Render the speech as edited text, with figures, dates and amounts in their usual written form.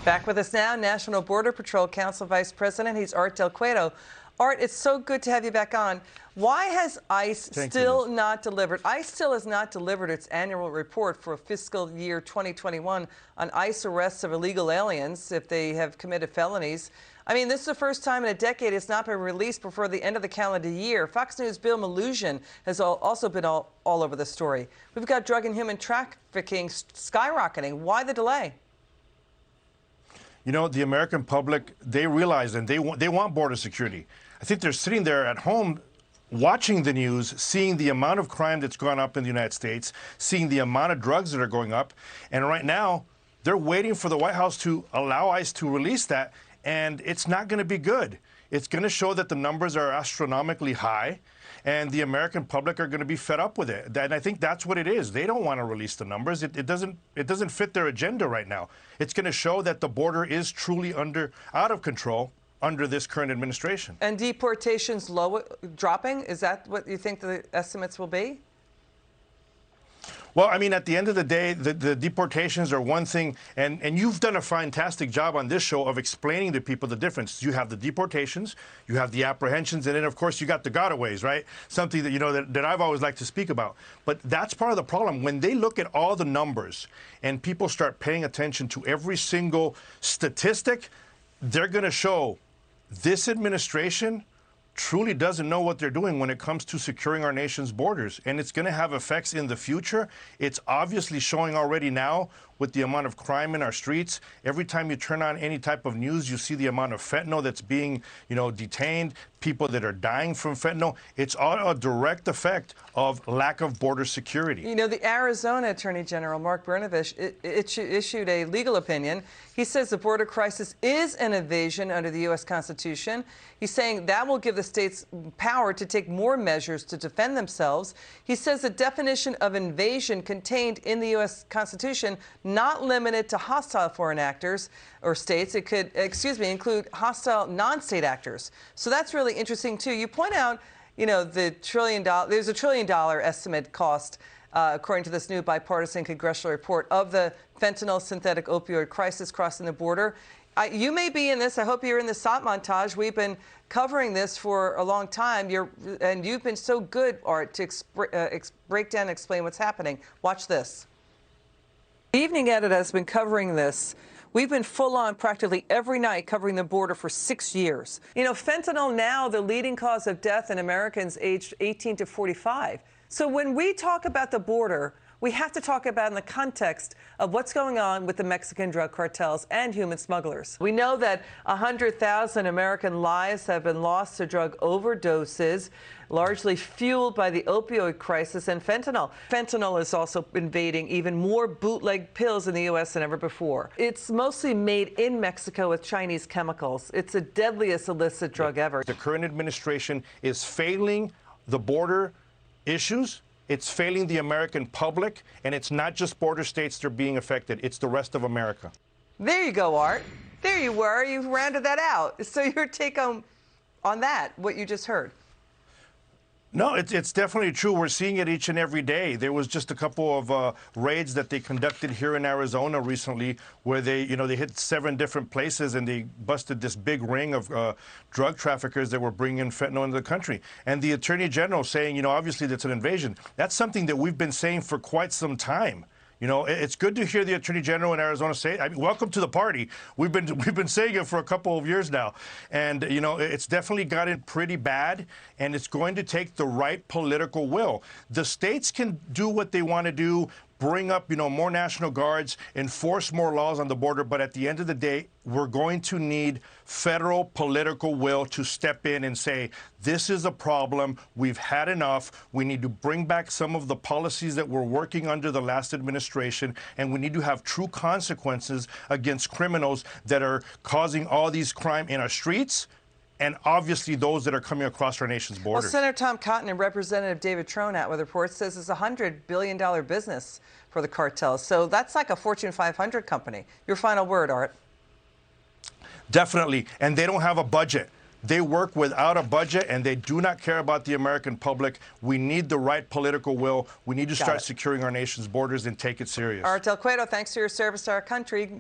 Back with us now, National Border Patrol Council Vice President. He's Art Del Cueto. Art, it's so good to have you back on. Why has ICE still not delivered? ICE still has not delivered its annual report for fiscal year 2021 on ICE arrests of illegal aliens if they have committed felonies. I mean, this is the first time in a decade it's not been released before the end of the calendar year. Fox News' Bill Maloogian has also been all over the story. We've got drug and human trafficking skyrocketing. Why the delay? You know, the American public, they realize and they want border security. I think they're sitting there at home watching the news, seeing the amount of crime that's gone up in the United States, seeing the amount of drugs that are going up. And right now, they're waiting for the White House to allow ICE to release that. And it's not going to be good. It's going to show that the numbers are astronomically high, and the American public are going to be fed up with it. And I think that's what it is. They don't want to release the numbers. It doesn't fit their agenda right now. It's going to show that the border is truly out of control under this current administration. And deportations dropping? Is that what you think the estimates will be? Well, I mean, at the end of the day, the deportations are one thing, and you've done a fantastic job on this show of explaining to people the difference. You have the deportations, you have the apprehensions, and then, of course, you got the gotaways, right? Something that, you know, that I've always liked to speak about. But that's part of the problem. When they look at all the numbers and people start paying attention to every single statistic, they're going to show this administration truly doesn't know what they're doing when it comes to securing our nation's borders. And it's going to have effects in the future. It's obviously showing already now with the amount of crime in our streets. Every time you turn on any type of news, you see the amount of fentanyl that's being, you know, detained, people that are dying from fentanyl. It's all a direct effect of lack of border security. You know, the Arizona Attorney General, Mark Brnovich, issued a legal opinion. He says the border crisis is an invasion under the U.S. Constitution. He's saying that will give the states power to take more measures to defend themselves. He says the definition of invasion contained in the U.S. Constitution, not limited to hostile foreign actors or states. It could, include hostile non-state actors. So that's really interesting, too. You point out, you know, there's a $1 trillion estimate cost, according to this new bipartisan congressional report, of the fentanyl synthetic opioid crisis crossing the border. You may be in this. I hope you're in the SOT montage. We've been covering this for a long time. And you've been so good, Art, to break down and explain what's happening. Watch this. The Evening Edit has been covering this. We've been full on practically every night covering the border for 6 years. You know, fentanyl now the leading cause of death in Americans aged 18 to 45. So when we talk about the border, we have to talk about in the context of what's going on with the Mexican drug cartels and human smugglers. We know that 100,000 American lives have been lost to drug overdoses, largely fueled by the opioid crisis and fentanyl. Fentanyl is also invading even more bootleg pills in the U.S. than ever before. It's mostly made in Mexico with Chinese chemicals. It's the deadliest illicit drug ever. The current administration is failing the border issues. It's failing the American public, and it's not just border states that are being affected. It's the rest of America. There you go, Art. There you were. You rounded that out. So your take on that, what you just heard. No, it's definitely true. We're seeing it each and every day. There was just a couple of raids that they conducted here in Arizona recently where they hit 7 different places and they busted this big ring of drug traffickers that were bringing fentanyl into the country. And the Attorney General saying, you know, obviously that's an invasion. That's something that we've been saying for quite some time. You know, it's good to hear the Attorney General in Arizona say it. I mean, welcome to the party. We've been saying it for a couple of years now. And, you know, it's definitely gotten pretty bad, and it's going to take the right political will. The states can do what they want to do, bring up, you know, more National Guards, enforce more laws on the border, but at the end of the day, we're going to need federal political will to step in and say, this is a problem, we've had enough, we need to bring back some of the policies that were working under the last administration, and we need to have true consequences against criminals that are causing all these crime in our streets, and obviously those that are coming across our nation's borders. Well, Senator Tom Cotton and Representative David Trone out with reports says it's a $100 billion business for the cartels. So that's like a Fortune 500 company. Your final word, Art. Definitely. And they don't have a budget. They work without a budget, and they do not care about the American public. We need the right political will. We need to start securing our nation's borders and take it serious. Art Del Cueto, thanks for your service to our country.